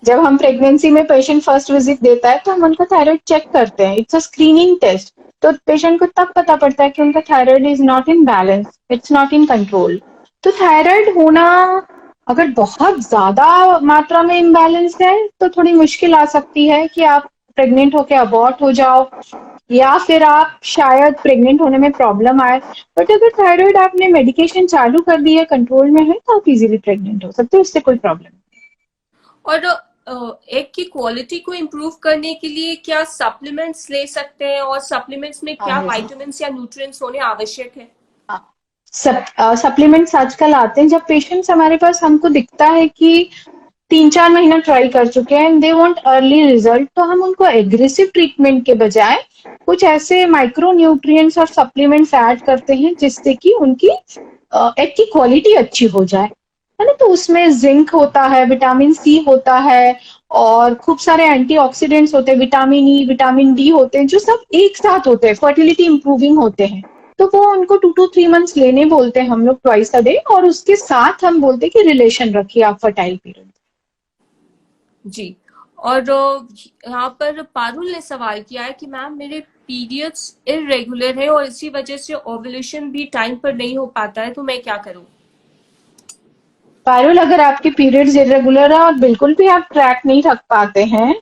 S2: जब हम प्रेगनेंसी में पेशेंट फर्स्ट विजिट देता है तो हम उनका थायराइड चेक करते हैं, इट्स अ स्क्रीनिंग टेस्ट। तो पेशेंट को तब पता पड़ता है कि उनका thyroid is not in balance, it's not in control. तो थायराइड होना अगर बहुत ज्यादा मात्रा में इम्बैलेंस है तो थोड़ी मुश्किल आ सकती है कि आप प्रेग्नेंट होके अबॉर्ट हो जाओ, या फिर आप शायद प्रेग्नेंट होने में प्रॉब्लम आए। बट अगर थायराइड आपने मेडिकेशन चालू कर दी है, कंट्रोल में है, तो आप इजीली प्रेग्नेंट हो सकते हो, उससे कोई प्रॉब्लम नहीं।
S1: और एग की क्वालिटी को इम्प्रूव करने के लिए क्या सप्लीमेंट्स ले सकते हैं, और सप्लीमेंट्स में क्या विटामिन या न्यूट्रिएंट्स होने आवश्यक है?
S2: सप्लीमेंट्स आजकल आते हैं, जब पेशेंट्स हमारे पास हमको दिखता है कि 3-4 महीना ट्राई कर चुके हैं and they want early result, तो हम उनको एग्रेसिव ट्रीटमेंट के बजाय कुछ ऐसे माइक्रो न्यूट्रिएंट्स और सप्लीमेंट्स ऐड करते हैं जिससे कि उनकी एग की क्वालिटी अच्छी हो जाए, है ना। तो उसमें जिंक होता है, विटामिन सी होता है, और खूब सारे एंटीऑक्सीडेंट्स होते हैं, विटामिन ई, विटामिन डी होते हैं, जो सब एक साथ होते हैं, फर्टिलिटी इंप्रूविंग होते हैं। तो वो उनको 2 to 3 मंथ्स लेने बोलते हैं हम लोग ट्वाइस अ डे, और उसके साथ हम बोलते हैं कि रिलेशन रखिए आप फर्टाइल पीरियड।
S1: जी। और यहाँ पर पारुल ने सवाल किया है कि मैम मेरे पीरियड्स इरेगुलर है और इसी वजह से ओव्यूलेशन भी टाइम पर नहीं हो पाता है, तो मैं क्या करूँ?
S2: पारुल, अगर आपके पीरियड्स इरेगुलर है और बिल्कुल भी आप ट्रैक नहीं रख पाते हैं,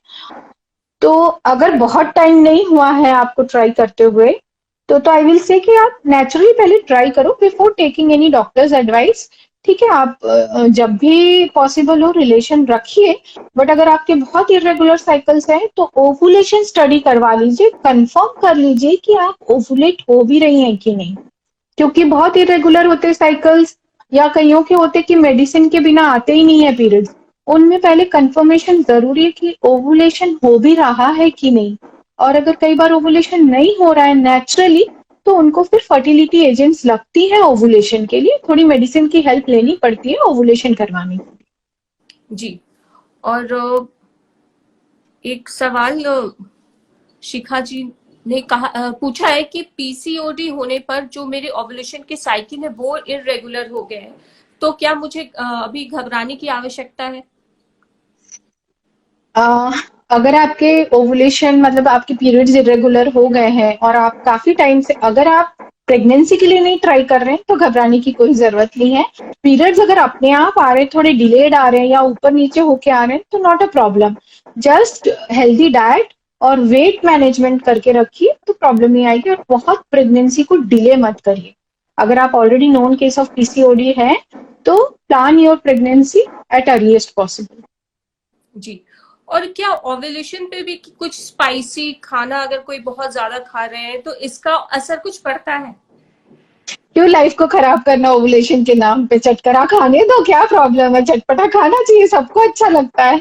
S2: तो अगर बहुत टाइम नहीं हुआ है आपको ट्राई करते हुए, तो आई विल से कि आप नेचुरली पहले ट्राई करो before taking any doctors advice. ठीक है, आप जब भी पॉसिबल हो रिलेशन रखिए, बट अगर आपके बहुत इरेगुलर साइकिल्स हैं तो ओवुलेशन स्टडी करवा लीजिए, कंफर्म कर लीजिए कि आप ओवुलेट हो भी रही हैं कि नहीं। क्योंकि बहुत इरेगुलर होते साइकिल्स या कईयों के होते कि मेडिसिन के बिना आते ही नहीं है पीरियड्स, उनमें पहले कंफर्मेशन जरूरी है कि ओवुलेशन हो भी रहा है कि नहीं। और अगर कई बार ओवुलेशन नहीं हो रहा है नेचुरली, तो उनको फिर फर्टिलिटी एजेंट्स लगती है ओवुलेशन के लिए, थोड़ी मेडिसिन की हेल्प लेनी पड़ती है ओवुलेशन करवाने के लिए।
S1: जी। और एक सवाल शिखा जी ने पूछा है कि पीसीओडी होने पर जो मेरे ओवुलेशन के साइकिल है वो इरेगुलर हो गए हैं, तो क्या मुझे अभी घबराने की आवश्यकता है?
S2: अ, अगर आपके ओवुलेशन मतलब आपके पीरियड्स इरेगुलर हो गए हैं और आप काफी टाइम से, अगर आप प्रेगनेंसी के लिए नहीं ट्राई कर रहे हैं तो घबराने की कोई जरूरत नहीं है। पीरियड्स अगर अपने आप आ रहे हैं, थोड़े डिलेड आ रहे हैं या ऊपर नीचे होके आ रहे हैं, तो not a problem. Just healthy diet और वेट मैनेजमेंट करके रखिए तो प्रॉब्लम नहीं आएगी, और बहुत प्रेगनेंसी को डिले मत करिए। अगर आप already known case of PCOD है तो plan your pregnancy at earliest possible.
S1: जी। और क्या ओव्यूलेशन पे भी कुछ स्पाइसी खाना अगर कोई बहुत ज्यादा खा रहे हैं तो इसका असर कुछ पड़ता है?
S2: क्यों लाइफ को खराब करना ओवुलेशन के नाम पे, चटकरा खाने दो, क्या प्रॉब्लम है, चटपटा खाना चाहिए, सबको अच्छा लगता है।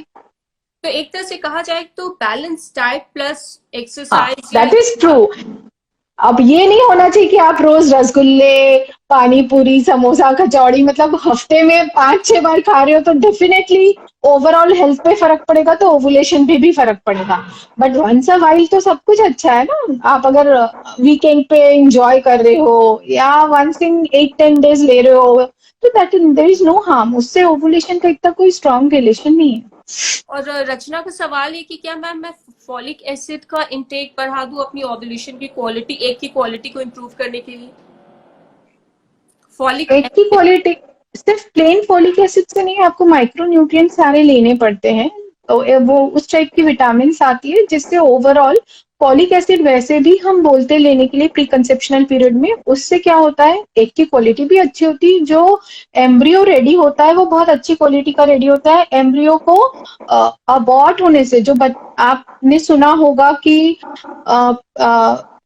S1: तो एक तरह से कहा जाए तो बैलेंस डाइट प्लस
S2: हाँ,
S1: एक्सरसाइज या
S2: दैट इज ट्रू। अब ये नहीं होना चाहिए कि आप रोज रसगुल्ले, पानी पूरी, समोसा, कचौड़ी मतलब हफ्ते में 5-6 बार खा रहे हो, तो डेफिनेटली ओवरऑल हेल्थ पे फर्क पड़ेगा, तो ओवुलेशन पे भी फर्क पड़ेगा। बट वंस अ वाइल तो सब कुछ अच्छा है ना। आप अगर वीकेंड पे एंजॉय कर रहे हो या वंस इन 8-10 डेज ले रहे हो, तो that there is no harm, उससे ओवुलेशन का इतना कोई स्ट्रॉन्ग रिलेशन नहीं है।
S1: और रचना का सवाल है कि क्या मैम मैं फॉलिक एसिड का इंटेक बढ़ा दूं अपनी ओव्यूलेशन की क्वालिटी, एग की क्वालिटी को इम्प्रूव करने के लिए? फॉलिक
S2: एग की
S1: एसिड।
S2: क्वालिटी सिर्फ प्लेन फोलिक एसिड से नहीं, आपको माइक्रो न्यूट्रिएंट सारे लेने पड़ते हैं। तो वो उस टाइप की विटामिन आती है जिससे ओवरऑल फॉलिक एसिड वैसे भी हम बोलते हैं लेने के लिए प्री कंसेप्शनल पीरियड में। उससे क्या होता है, एग की क्वालिटी भी अच्छी होती है, जो एम्ब्रियो रेडी होता है वो बहुत अच्छी क्वालिटी का रेडी होता है। एम्ब्रियो को अबॉर्ट होने से जो आपने सुना होगा कि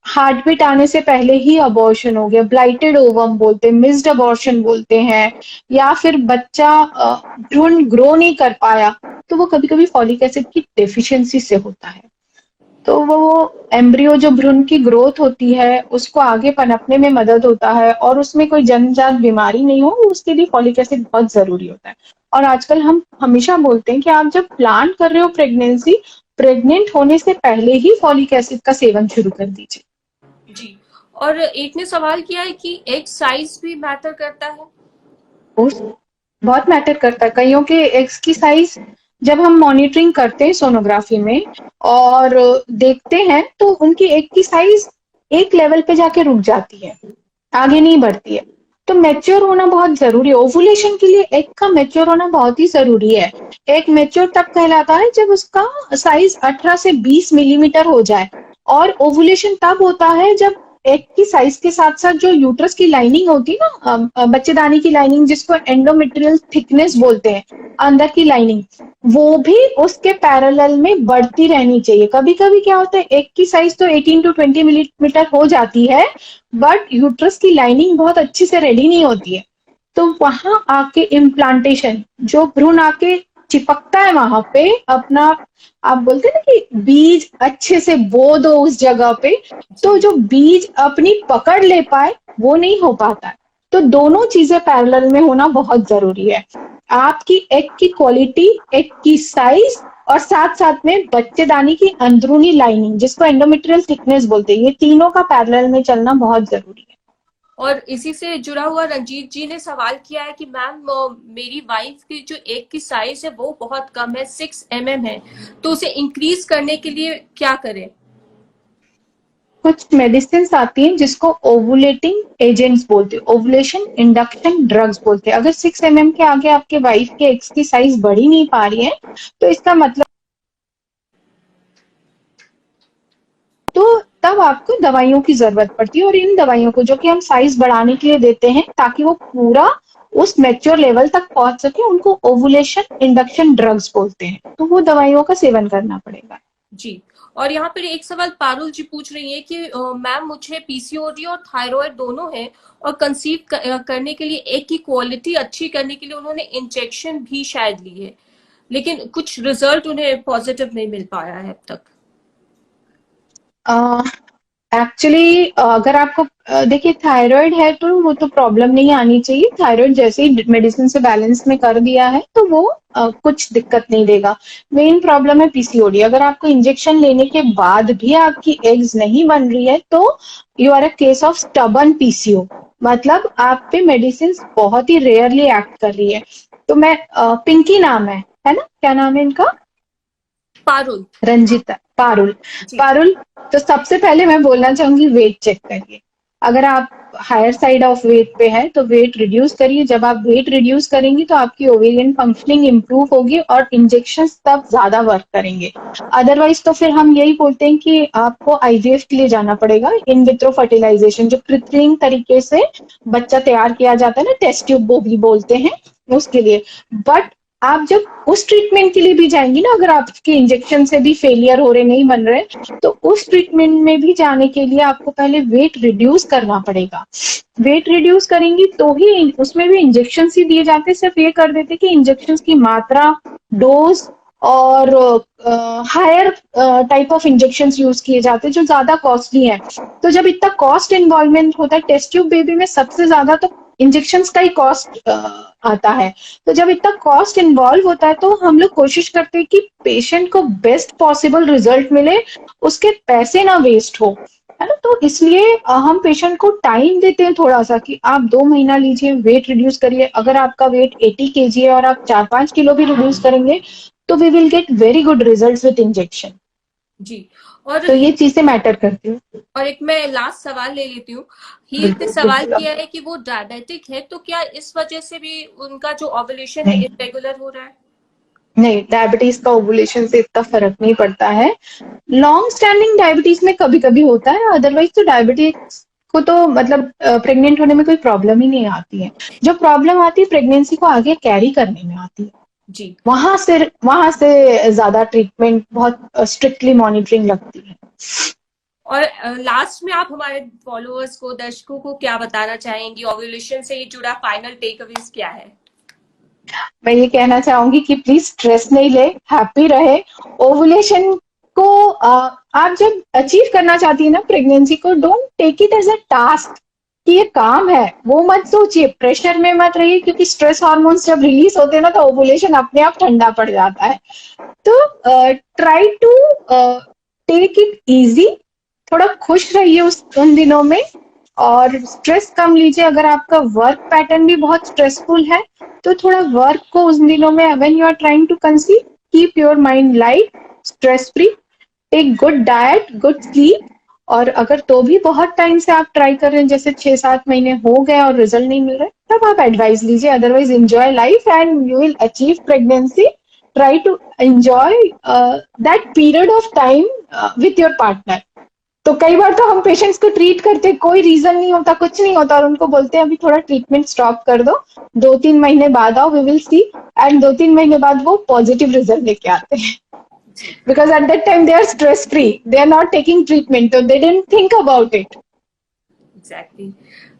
S2: हार्ट बीट आने से पहले ही अबॉर्शन हो गया, ब्लाइटेड ओवम बोलते हैं, मिस्ड अबॉर्शन बोलते हैं, या फिर बच्चा भ्रूण ग्रो नहीं कर पाया, तो वो कभी कभी फॉलिक एसिड की डेफिशिएंसी से होता है। तो वो एम्ब्रियो जो भ्रूण की ग्रोथ होती है उसको आगे पनपने में मदद होता है, और उसमें कोई जन्मजात बीमारी नहीं हो उसके लिए फॉलिक एसिड बहुत जरूरी होता है। और आजकल हम हमेशा बोलते हैं कि आप जब प्लान कर रहे हो प्रेगनेंसी, प्रेग्नेंट होने से पहले ही फॉलिक एसिड का सेवन शुरू कर दीजिए।
S1: जी। और एक ने सवाल किया है कि एग साइज भी मैटर करता है?
S2: कोर्स बहुत मैटर करता है। कईयों के एग्स की साइज जब हम मॉनिटरिंग करते हैं सोनोग्राफी में और देखते हैं, तो उनकी एग की साइज एक लेवल पे जाके रुक जाती है, आगे नहीं बढ़ती है। तो मैच्योर होना बहुत जरूरी है ओवुलेशन के लिए, एग का मैच्योर होना बहुत ही जरूरी है। एग मैच्योर तब कहलाता है जब उसका साइज 18 से 20 मिलीमीटर हो जाए। और ओवुलेशन तब होता है जब एग की साइज के साथ साथ जो यूट्रस की लाइनिंग होती है ना, बच्चेदानी की लाइनिंग जिसको एंडोमेट्रियल थिकनेस बोलते हैं, अंदर की लाइनिंग, वो भी उसके पैरेलल में बढ़ती रहनी चाहिए। कभी कभी क्या होता है, एग की साइज तो 18 to 20 मिलीमीटर हो जाती है, बट यूट्रस की लाइनिंग बहुत अच्छी से रेडी नहीं होती है। तो वहां आके इम्प्लांटेशन, जो भ्रूण आके चिपकता है वहां पे अपना, आप बोलते हैं ना कि बीज अच्छे से बो दो उस जगह पे, तो
S1: जी।
S2: जो बीज अपनी पकड़ ले पाए वो नहीं हो पाता है। तो दोनों चीजें पैरेलल में होना बहुत जरूरी है। आपकी एग की क्वालिटी, एग की साइज, और साथ साथ में बच्चेदानी की अंदरूनी लाइनिंग जिसको एंडोमेट्रियल थिकनेस बोलते हैं, ये तीनों का पैरेलल में चलना बहुत जरूरी है।
S1: और इसी से जुड़ा हुआ रंजीत जी ने सवाल किया है कि मैम मेरी वाइफ की जो एग की साइज है वो बहुत कम है, 6 mm है, तो उसे इंक्रीज करने के लिए क्या करें?
S2: कुछ मेडिसिन आती हैं जिसको ओवुलेटिंग एजेंट्स बोलते हैं, ओवुलेशन इंडक्शन ड्रग्स बोलते हैं। अगर 6 mm के आगे आपके वाइफ के एग्स की साइज बढ़ ही नहीं पा रही है, तो इसका मतलब, तो तब आपको दवाइयों की जरूरत पड़ती है। और इन दवाइयों को जो कि हम साइज बढ़ाने के लिए देते हैं ताकि वो पूरा उस मैच्योर लेवल तक पहुंच सके, उनको ओवुलेशन इंडक्शन ड्रग्स बोलते हैं, तो वो दवाइयों का सेवन करना पड़ेगा।
S1: जी। और यहाँ पर एक सवाल पारुल जी पूछ रही है कि मैम मुझे पीसीओडी और थायराइड दोनों है और कंसीव करने के लिए एक की क्वालिटी अच्छी करने के लिए उन्होंने इंजेक्शन भी शायद ली है, लेकिन कुछ रिजल्ट उन्हें पॉजिटिव नहीं मिल पाया है अब तक।
S2: एक्चुअली अगर आपको देखिए थायराइड है तो वो तो प्रॉब्लम नहीं आनी चाहिए। थायराइड जैसे ही मेडिसिन से बैलेंस में कर दिया है तो वो कुछ दिक्कत नहीं देगा। मेन प्रॉब्लम है पीसीओडी। अगर आपको इंजेक्शन लेने के बाद भी आपकी एग्स नहीं बन रही है तो you are a case of stubborn PCO, मतलब आप पे मेडिसिन बहुत ही रेयरली एक्ट कर रही है। तो मैं पिंकी नाम है ना, क्या नाम है इनका?
S1: पारुल।
S2: रंजिता, पारुल।
S1: जी।
S2: पारुल, तो सबसे पहले मैं बोलना चाहूंगी वेट चेक करिए। अगर आप हायर साइड ऑफ वेट पे है तो वेट रिड्यूस करिए। जब आप वेट रिड्यूस करेंगी तो आपकी ओवेरियन फंक्शनिंग इंप्रूव होगी और इंजेक्शन तब ज्यादा वर्क करेंगे। अदरवाइज तो फिर हम यही बोलते हैं कि आपको आईवीएफ के लिए जाना पड़ेगा, इन विट्रो फर्टिलाइजेशन, जो कृत्रिम तरीके से बच्चा तैयार किया जाता है ना, टेस्ट ट्यूब वो भी बोलते हैं, उसके लिए। बट आप जब उस ट्रीटमेंट के लिए भी जाएंगी ना, अगर आपके इंजेक्शन से भी फेलियर हो रहे, नहीं बन रहे, तो उस ट्रीटमेंट में भी जाने के लिए आपको पहले वेट रिड्यूस करना पड़ेगा। वेट रिड्यूस करेंगी तो ही उसमें भी इंजेक्शन ही दिए जाते। सिर्फ ये कर देते कि इंजेक्शन की मात्रा, डोज और higher type of injection use किए जाते हैं जो ज्यादा कॉस्टली है। तो जब इतना कॉस्ट इन्वॉल्वमेंट होता है, टेस्ट ट्यूब बेबी में सबसे ज्यादा तो इंजेक्शन का ही कॉस्ट आता है। तो जब इतना कॉस्ट इन्वॉल्व होता है तो हम लोग कोशिश करते हैं कि पेशेंट को बेस्ट पॉसिबल रिजल्ट मिले, उसके पैसे ना वेस्ट हो, है ना। तो इसलिए हम पेशेंट को टाइम देते हैं थोड़ा सा कि आप 2 महीना लीजिए, वेट रिड्यूस करिए। अगर आपका वेट 80 kg है और आप 4-5 किलो भी रिड्यूस करेंगे तो we will get very good result with injection.
S1: जी। और
S2: तो ये चीजें मैटर करती है।
S1: और एक मैं लास्ट सवाल ले लेती हूँ। हीर ने
S2: बिल्कुल
S1: सवाल
S2: बिल्कुल।
S1: किया है कि वो डायबिटिक है, तो क्या इस वजह से भी उनका जो ओवुलेशन है
S2: नहीं
S1: इरेगुलर हो रहा है?
S2: नहीं, डायबिटीज का ओवुलेशन से इतना फर्क नहीं पड़ता है। लॉन्ग स्टैंडिंग डायबिटीज में कभी कभी होता है, अदरवाइज तो डायबिटीज को तो मतलब प्रेग्नेंट होने में कोई प्रॉब्लम ही नहीं आती है। जो प्रॉब्लम आती है प्रेगनेंसी को आगे कैरी करने में आती है।
S1: जी।
S2: वहां से ज्यादा ट्रीटमेंट बहुत स्ट्रिक्टली मॉनिटरिंग लगती है।
S1: और लास्ट में आप हमारे फॉलोअर्स को, दर्शकों को क्या बताना चाहेंगी? ओव्यूलेशन से जुड़ा फाइनल टेक अवेज क्या है?
S2: मैं ये कहना चाहूंगी कि प्लीज स्ट्रेस नहीं ले, हैप्पी रहे। ओवुलेशन को आप जब अचीव करना चाहती है ना प्रेगनेंसी को, don't take it as a task कि ये काम है, वो मत सोचिए, प्रेशर में मत रहिए, क्योंकि स्ट्रेस हार्मोन्स जब रिलीज होते हैं ना तो ओवुलेशन अपने आप ठंडा पड़ जाता है। तो try to take it easy, थोड़ा खुश रहिए उन दिनों में और स्ट्रेस कम लीजिए। अगर आपका वर्क पैटर्न भी बहुत स्ट्रेसफुल है तो थोड़ा वर्क को उस दिनों में, when you are trying to conceive, keep your mind light, stress free, take good diet, good sleep. और अगर तो भी बहुत टाइम से आप ट्राई कर रहे हैं, जैसे 6-7 महीने हो गए और रिजल्ट नहीं मिल रहा, तब आप एडवाइस लीजिए। Otherwise enjoy life and you will achieve pregnancy. Try to enjoy that period of time with your partner. तो कई बार तो हम पेशेंट्स को ट्रीट करते, कोई रीजन नहीं होता, कुछ नहीं होता, और उनको बोलते हैं अभी थोड़ा ट्रीटमेंट स्टॉप कर दो, 2-3 महीने बाद आओ, वी विल सी। एंड 2-3 महीने बाद वो पॉजिटिव रिजल्ट लेके आते हैं, because at that time they are stress free, they are not taking treatment, तो they didn't think about it.
S1: Exactly.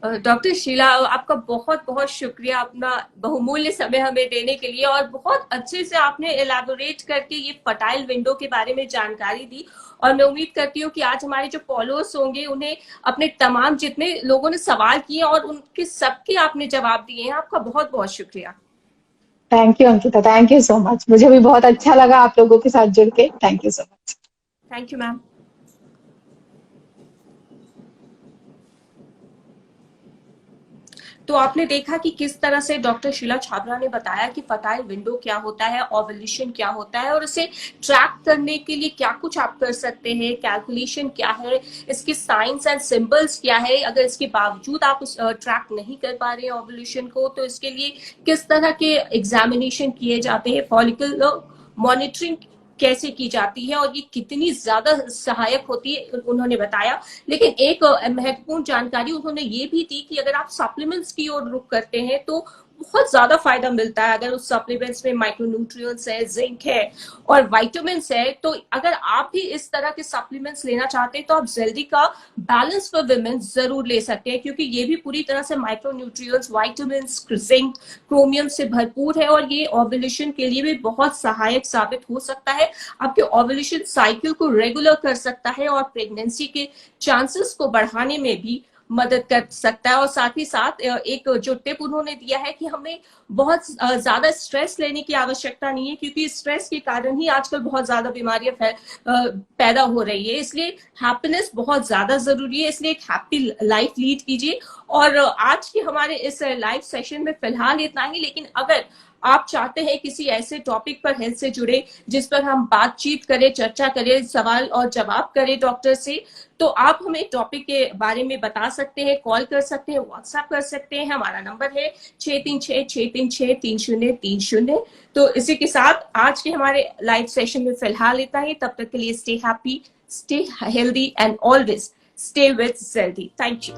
S1: Doctor Sheela, आपका बहुत बहुत शुक्रिया अपना बहुमूल्य समय हमें देने के लिए, और बहुत अच्छे से आपने एलैबोरेट करके ये फर्टाइल विंडो के बारे में जानकारी दी। और मैं उम्मीद करती हूँ कि आज हमारे जो फॉलोअर्स होंगे उन्हें अपने तमाम जितने लोगों ने सवाल किए और उनके सबके आपने जवाब दिए हैं। आपका बहुत बहुत शुक्रिया।
S2: Thank you Ankita, thank you so much. मुझे भी बहुत अच्छा लगा आप लोगों के साथ जुड़ के। Thank you so much.
S1: Thank you ma'am. तो आपने देखा कि किस तरह से डॉक्टर शीला छाबरा ने बताया कि फर्टाइल विंडो क्या होता है, ओवुलेशन क्या होता है, और उसे ट्रैक करने के लिए क्या कुछ आप कर सकते हैं, कैलकुलेशन क्या है, इसके साइंस एंड सिंबल्स क्या है। अगर इसके बावजूद आप ट्रैक नहीं कर पा रहे हैं ओवुलेशन को, तो इसके लिए किस तरह के एग्जामिनेशन किए जाते हैं, फॉलिकल मॉनिटरिंग कैसे की जाती है, और ये कितनी ज्यादा सहायक होती है उन्होंने बताया। लेकिन एक महत्वपूर्ण जानकारी उन्होंने ये भी दी कि अगर आप सप्लीमेंट्स की ओर रुख करते हैं तो बहुत ज्यादा फायदा मिलता है अगर उस सप्लीमेंट्स में माइक्रोन्यूट्रिएंट्स है, जिंक है और विटामिन्स है। तो अगर आप भी इस तरह के सप्लीमेंट्स लेना चाहते हैं तो आप जल्दी का बैलेंस फॉर विमेन जरूर ले सकते हैं, क्योंकि ये भी पूरी तरह से माइक्रोन्यूट्रिएंट्स, विटामिन्स, जिंक, क्रोमियम से भरपूर है और ये ओव्यूलेशन के लिए भी बहुत सहायक साबित हो सकता है। आपके ओव्यूलेशन साइकिल को रेगुलर कर सकता है और प्रेगनेंसी के चांसेस को बढ़ाने में भी मदद कर सकता है। और साथ ही साथ एक जो टिप उन्होंने दिया है कि हमें बहुत ज्यादा स्ट्रेस लेने की आवश्यकता नहीं है, क्योंकि स्ट्रेस के कारण ही आजकल बहुत ज्यादा बीमारियां पैदा हो रही है। इसलिए हैप्पीनेस बहुत ज्यादा जरूरी है, इसलिए एक हैप्पी लाइफ लीड कीजिए। और आज के हमारे इस लाइव सेशन में फिलहाल इतना ही, लेकिन अगर आप चाहते हैं किसी ऐसे टॉपिक पर हेल्थ से जुड़े जिस पर हम बातचीत करें, चर्चा करें, सवाल और जवाब करें डॉक्टर से, तो आप हमें टॉपिक के बारे में बता सकते हैं, कॉल कर सकते हैं, व्हाट्सएप कर सकते हैं। हमारा नंबर है 6366363030। तो इसी के साथ आज के हमारे लाइव सेशन में फिलहाल इतना ही। तब तक के लिए stay happy, stay healthy and always stay with healthy. Thank you.